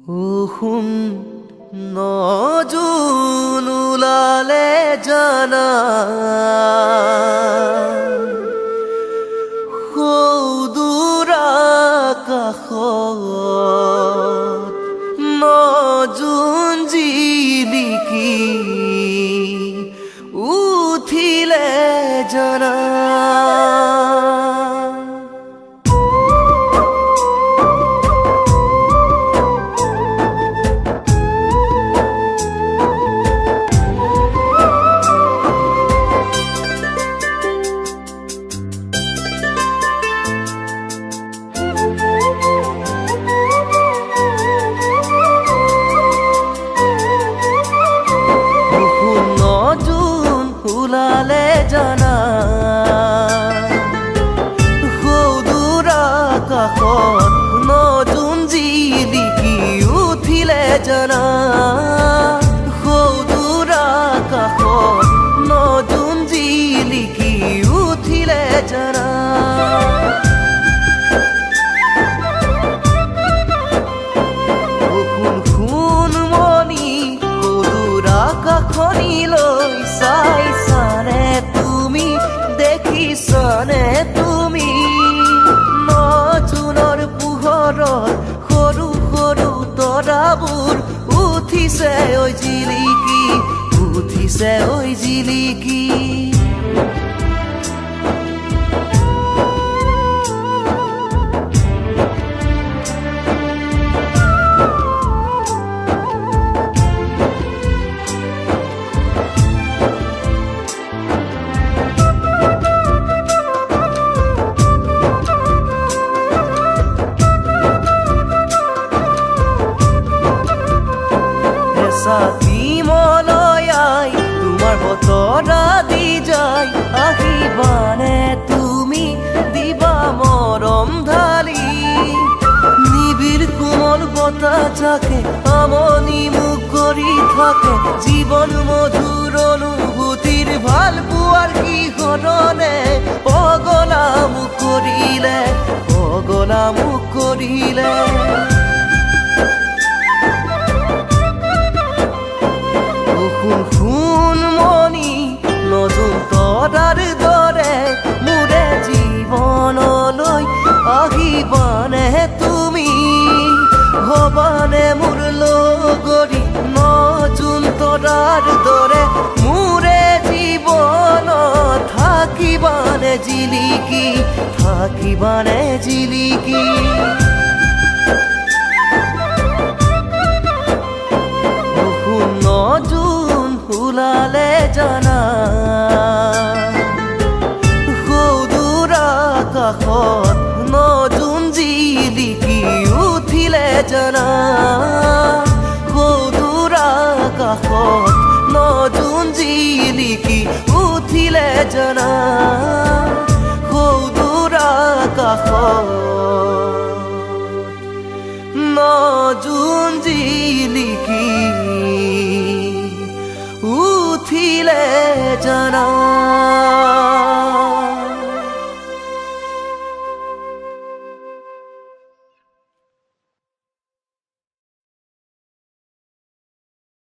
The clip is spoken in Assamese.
শুন নজুন ওলালে জানা সৌদূৰ আকাশত নজুন জিলিকি উঠিলে জানা। ওলালে জানা সৌদূৰ আকাশত নজুন জিলিকি উঠিলে জানা। সৌদূৰ আকাশত নজুন জিলিকি উঠিলে জানা। শুন মনি সৌদূৰ আকাশখনিলৈ চাইছানে তুমি, দেখিছানে তুমি নজুনৰ পোহৰত সৰু সৰু তৰাবোৰ উঠিছে ঐ জিলিকি, উঠিছে ঐ জিলিকি। সাথী মলয়াই তোমাৰ বতৰা দি যায়, আহিবানে তুমি দিবা মৰম ঢালি। নিবিড় কোমল বতাহ থাকে আমনি মোক কৰি থাকে, জীৱন মধুৰ অনুভূতিৰ ভাল পোৱাৰ কি সৰণে পগলা মোক কৰিলে, পগলা মোক কৰিলে। শুন মনি নতুন তৰাৰ দৰে মোৰে জীৱনলৈ আহিবানে তুমি, হবানে মোৰ লগৰী নতুন তৰাৰ দৰে মোৰে জীৱনত থাকিবানে জিলিকি, থাকিবানে জিলিকি। নজুন ওলালে জানা সৌদূৰ আকাশত নজুন জিলিকি উঠিলে জানা। সৌদূৰ আকাশত নজুন জিলিকি উঠিলে জানা। সৌদূৰ আকাশত নজুন জিলিকি উঠিলে জানা।